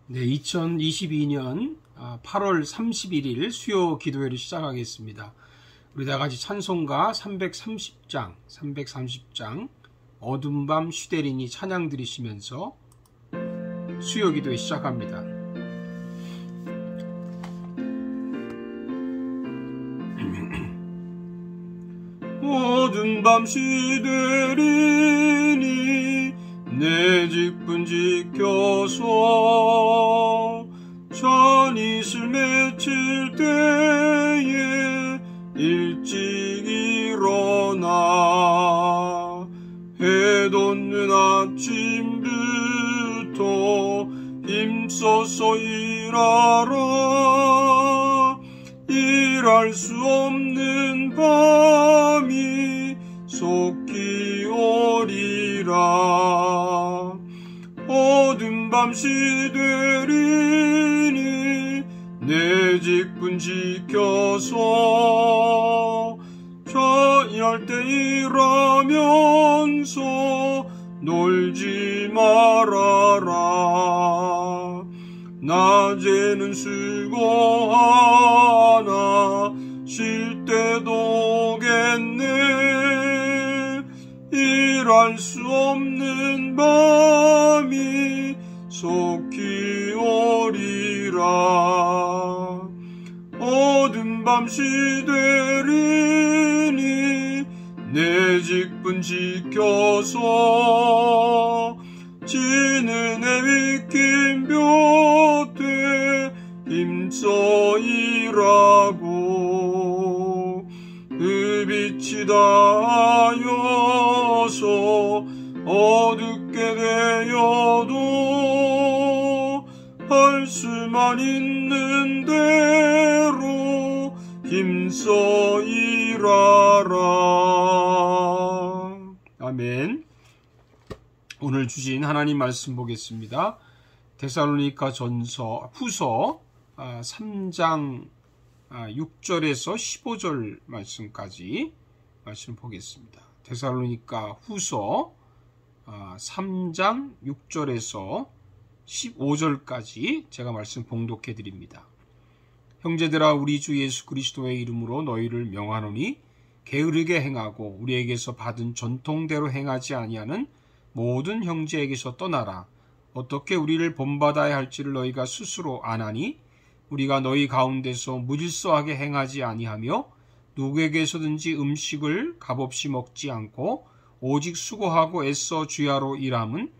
네, 2022년 8월 31일 수요 기도회를 시작하겠습니다. 우리 다 같이 찬송가 330장 어두운 밤 슈데린이 찬양 드리시면서 수요 기도회 시작합니다. 어두운 밤 슈데린이 내 직분 지켜서 전이슬 맺힐 때에 일찍 일어나 해 돋는 아침부터 힘써서 일하라. 일할 수 없는 밤이 속히 오리라. 어두운 밤 시되리니 내 직분 지켜서 자유할 때 일하면서 놀지 말아라. 낮에는 수고하나 쉴 때도 오겠네. 일할 수 없는 밤이 속히 오리라. 어두운 밤 시되리니 내 직분 지켜서 지는 해 위킨 볕에 힘써 일하고 그 빛이 닿아여서 어둡게 되어도 할 수만 있는 대로 힘써 일하라. 아멘. 오늘 주신 하나님 말씀 보겠습니다. 데살로니가 후서 3장 6절에서 15절 말씀까지 말씀 보겠습니다. 데살로니가 후서 3장 6절에서 15절까지 제가 말씀 봉독해 드립니다. 형제들아, 우리 주 예수 그리스도의 이름으로 너희를 명하노니 게으르게 행하고 우리에게서 받은 전통대로 행하지 아니하는 모든 형제에게서 떠나라. 어떻게 우리를 본받아야 할지를 너희가 스스로 아나니 우리가 너희 가운데서 무질서하게 행하지 아니하며 누구에게서든지 음식을 값없이 먹지 않고 오직 수고하고 애써 주야로 일함은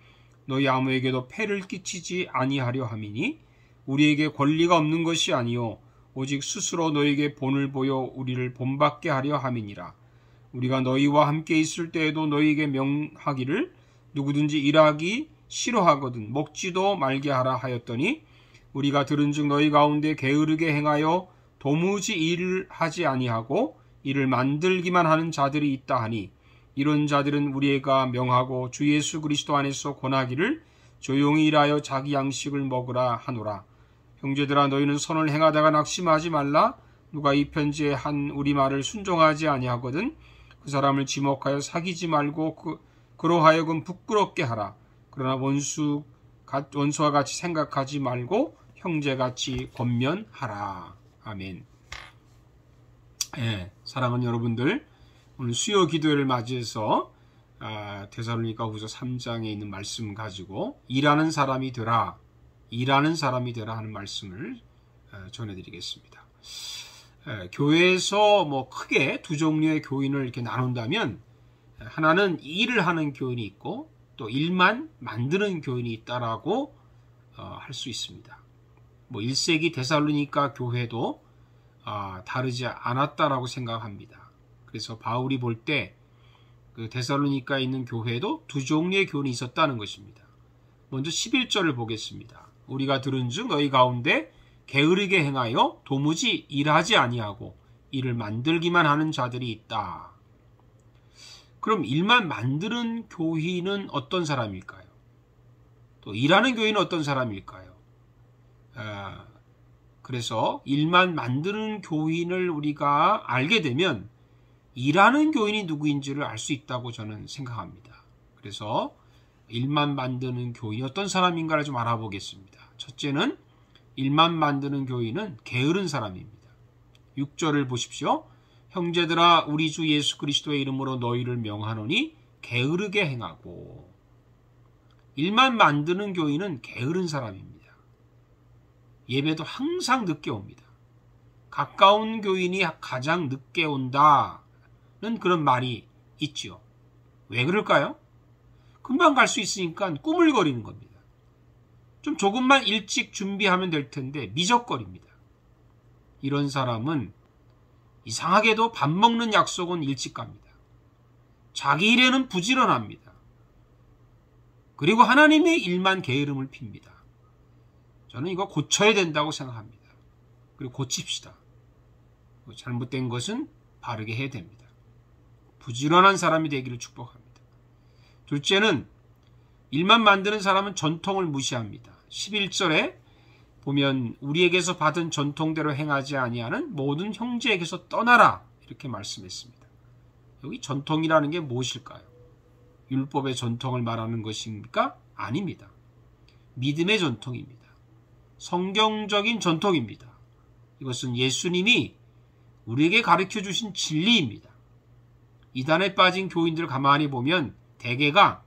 너희 아무에게도 폐를 끼치지 아니하려 함이니 우리에게 권리가 없는 것이 아니요 오직 스스로 너희에게 본을 보여 우리를 본받게 하려 함이니라. 우리가 너희와 함께 있을 때에도 너희에게 명하기를 누구든지 일하기 싫어하거든 먹지도 말게 하라 하였더니 우리가 들은즉 너희 가운데 게으르게 행하여 도무지 일을 하지 아니하고 이를 만들기만 하는 자들이 있다 하니 이런 자들은 우리가 명하고 주 예수 그리스도 안에서 권하기를 조용히 일하여 자기 양식을 먹으라 하노라. 형제들아, 너희는 선을 행하다가 낙심하지 말라. 누가 이 편지에 한 우리 말을 순종하지 아니하거든 그 사람을 지목하여 사귀지 말고 그로 하여금 부끄럽게 하라. 그러나 원수와 같이 생각하지 말고 형제같이 권면하라. 아멘. 사랑하는 여러분들, 오늘 수요 기도회를 맞이해서 데살로니가 후서 3장에 있는 말씀 가지고 일하는 사람이 되라 하는 말씀을 전해드리겠습니다. 교회에서 크게 두 종류의 교인을 이렇게 나눈다면 하나는 일을 하는 교인이 있고 또 일만 만드는 교인이 있다라고 할 수 있습니다. 1세기 데살로니가 교회도 다르지 않았다라고 생각합니다. 그래서 바울이 볼 때 그 데살로니가에 있는 교회도 두 종류의 교인이 있었다는 것입니다. 먼저 11절을 보겠습니다. 우리가 들은즉 너희 가운데 게으르게 행하여 도무지 일하지 아니하고 일을 만들기만 하는 자들이 있다. 그럼 일만 만드는 교인은 어떤 사람일까요? 또 일하는 교인은 어떤 사람일까요? 그래서 일만 만드는 교인을 우리가 알게 되면 일하는 교인이 누구인지를 알 수 있다고 저는 생각합니다. 그래서 일만 만드는 교인이 어떤 사람인가를 좀 알아보겠습니다. 첫째는 일만 만드는 교인은 게으른 사람입니다. 6절을 보십시오. 형제들아 우리 주 예수 그리스도의 이름으로 너희를 명하노니 게으르게 행하고. 일만 만드는 교인은 게으른 사람입니다. 예배도 항상 늦게 옵니다. 가까운 교인이 가장 늦게 온다는 그런 말이 있지요. 왜 그럴까요? 금방 갈 수 있으니까 꾸물거리는 겁니다. 좀 조금만 일찍 준비하면 될 텐데 미적거립니다. 이런 사람은 이상하게도 밥 먹는 약속은 일찍 갑니다. 자기 일에는 부지런합니다. 그리고 하나님의 일만 게으름을 핍니다. 저는 이거 고쳐야 된다고 생각합니다. 그리고 고칩시다. 잘못된 것은 바르게 해야 됩니다. 부지런한 사람이 되기를 축복합니다. 둘째는 일만 만드는 사람은 전통을 무시합니다. 11절에 보면 우리에게서 받은 전통대로 행하지 아니하는 모든 형제에게서 떠나라 이렇게 말씀했습니다. 여기 전통이라는 게 무엇일까요? 율법의 전통을 말하는 것입니까? 아닙니다. 믿음의 전통입니다. 성경적인 전통입니다. 이것은 예수님이 우리에게 가르쳐 주신 진리입니다. 이단에 빠진 교인들을 가만히 보면 대개가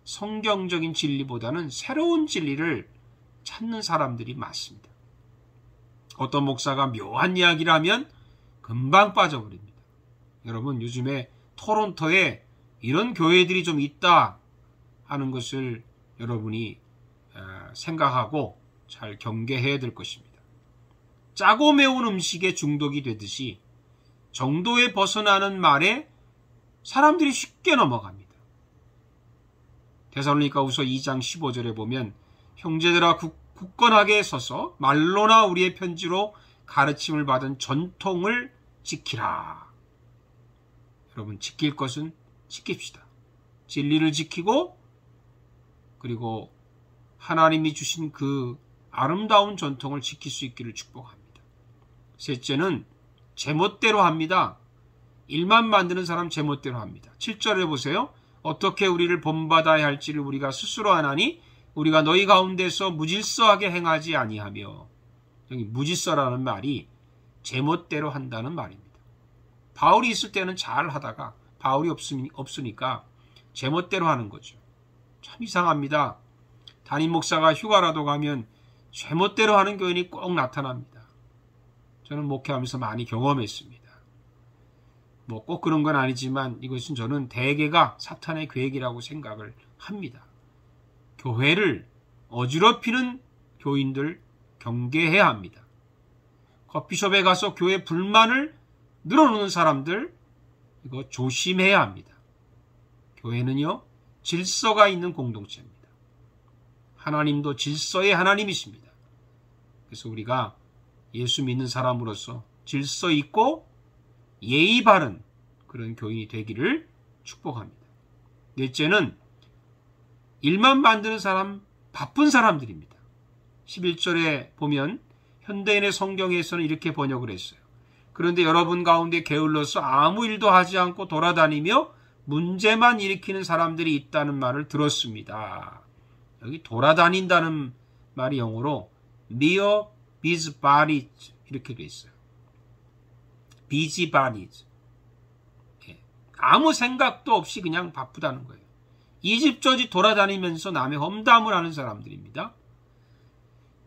성경적인 진리보다는 새로운 진리를 찾는 사람들이 많습니다. 어떤 목사가 묘한 이야기를 하면 금방 빠져버립니다. 여러분 요즘에 토론토에 이런 교회들이 좀 있다 하는 것을 여러분이 생각하고 잘 경계해야 될 것입니다. 짜고 매운 음식에 중독이 되듯이 정도에 벗어나는 말에 사람들이 쉽게 넘어갑니다. 데살로니가후서 2장 15절에 보면 형제들아 굳건하게 서서 말로나 우리의 편지로 가르침을 받은 전통을 지키라. 여러분 지킬 것은 지킵시다. 진리를 지키고 그리고 하나님이 주신 그 아름다운 전통을 지킬 수 있기를 축복합니다. 셋째는 제멋대로 합니다. 일만 만드는 사람 제멋대로 합니다. 7절에 보세요. 어떻게 우리를 본받아야 할지를 우리가 스스로 아나니 우리가 너희 가운데서 무질서하게 행하지 아니하며. 여기 무질서라는 말이 제멋대로 한다는 말입니다. 바울이 있을 때는 잘 하다가 바울이 없으니까 제멋대로 하는 거죠. 참 이상합니다. 담임 목사가 휴가라도 가면 제멋대로 하는 교인이 꼭 나타납니다. 저는 목회하면서 많이 경험했습니다. 뭐 꼭 그런 건 아니지만 이것은 저는 대개가 사탄의 계획이라고 생각을 합니다. 교회를 어지럽히는 교인들 경계해야 합니다. 커피숍에 가서 교회 불만을 늘어놓는 사람들 이거 조심해야 합니다. 교회는요 질서가 있는 공동체입니다. 하나님도 질서의 하나님이십니다. 그래서 우리가 예수 믿는 사람으로서 질서 있고 예의 바른 그런 교인이 되기를 축복합니다. 넷째는 일만 만드는 사람, 바쁜 사람들입니다. 11절에 보면 현대인의 성경에서는 이렇게 번역을 했어요. 그런데 여러분 가운데 게을러서 아무 일도 하지 않고 돌아다니며 문제만 일으키는 사람들이 있다는 말을 들었습니다. 여기 돌아다닌다는 말이 영어로 mere busybodies 이렇게 돼 있어요. busybodies. 아무 생각도 없이 그냥 바쁘다는 거예요. 이 집 저 집 돌아다니면서 남의 험담을 하는 사람들입니다.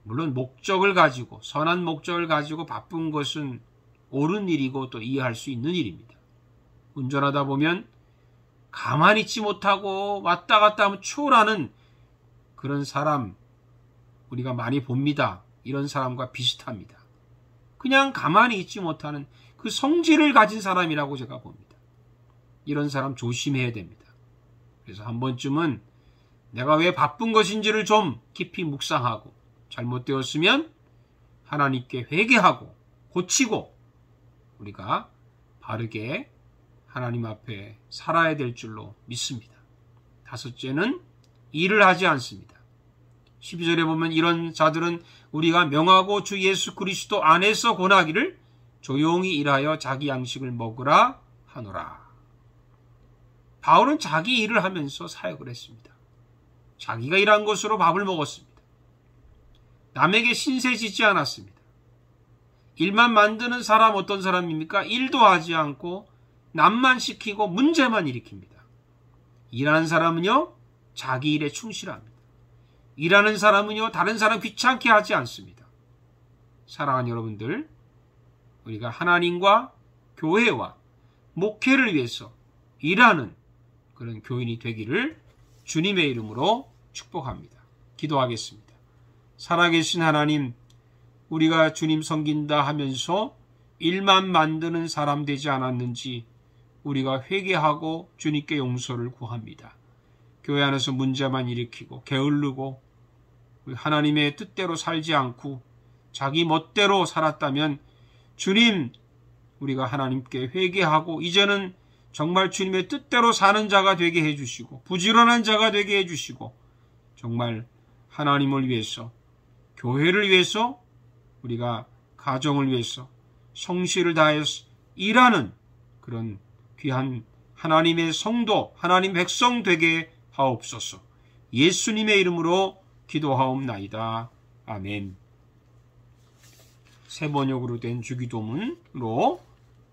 물론 목적을 가지고 선한 목적을 가지고 바쁜 것은 옳은 일이고 또 이해할 수 있는 일입니다. 운전하다 보면 가만히 있지 못하고 왔다 갔다 하면 추월하는 그런 사람 우리가 많이 봅니다. 이런 사람과 비슷합니다. 그냥 가만히 있지 못하는 그 성질을 가진 사람이라고 제가 봅니다. 이런 사람 조심해야 됩니다. 그래서 한 번쯤은 내가 왜 바쁜 것인지를 좀 깊이 묵상하고 잘못되었으면 하나님께 회개하고 고치고 우리가 바르게 하나님 앞에 살아야 될 줄로 믿습니다. 다섯째는 일을 하지 않습니다. 12절에 보면 이런 자들은 우리가 명하고 주 예수 그리스도 안에서 권하기를 조용히 일하여 자기 양식을 먹으라 하노라. 바울은 자기 일을 하면서 사역을 했습니다. 자기가 일한 것으로 밥을 먹었습니다. 남에게 신세지지 않았습니다. 일만 만드는 사람 어떤 사람입니까? 일도 하지 않고 남만 시키고 문제만 일으킵니다. 일하는 사람은요, 자기 일에 충실합니다. 일하는 사람은요, 다른 사람 귀찮게 하지 않습니다. 사랑하는 여러분들, 우리가 하나님과 교회와 목회를 위해서 일하는 그런 교인이 되기를 주님의 이름으로 축복합니다. 기도하겠습니다. 살아계신 하나님, 우리가 주님 섬긴다 하면서 일만 만드는 사람 되지 않았는지 우리가 회개하고 주님께 용서를 구합니다. 교회 안에서 문제만 일으키고 게을르고 하나님의 뜻대로 살지 않고 자기 멋대로 살았다면 주님, 우리가 하나님께 회개하고 이제는 정말 주님의 뜻대로 사는 자가 되게 해주시고 부지런한 자가 되게 해주시고 정말 하나님을 위해서, 교회를 위해서, 우리가 가정을 위해서 성실을 다해서 일하는 그런 귀한 하나님의 성도, 하나님 백성 되게 하옵소서. 예수님의 이름으로 기도하옵나이다. 아멘. 세 번역으로 된 주기도문으로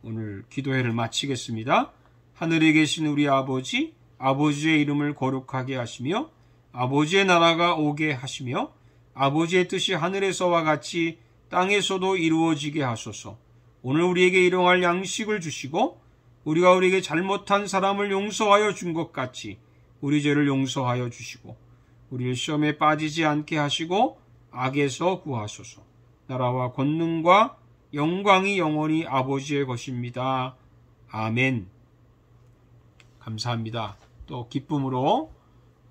오늘 기도회를 마치겠습니다. 하늘에 계신 우리 아버지, 아버지의 이름을 거룩하게 하시며 아버지의 나라가 오게 하시며 아버지의 뜻이 하늘에서와 같이 땅에서도 이루어지게 하소서. 오늘 우리에게 일용할 양식을 주시고 우리가 우리에게 잘못한 사람을 용서하여 준 것 같이 우리 죄를 용서하여 주시고 우리를 시험에 빠지지 않게 하시고 악에서 구하소서. 나라와 권능과 영광이 영원히 아버지의 것입니다. 아멘. 감사합니다. 또 기쁨으로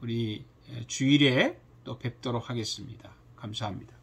우리 주일에 또 뵙도록 하겠습니다. 감사합니다.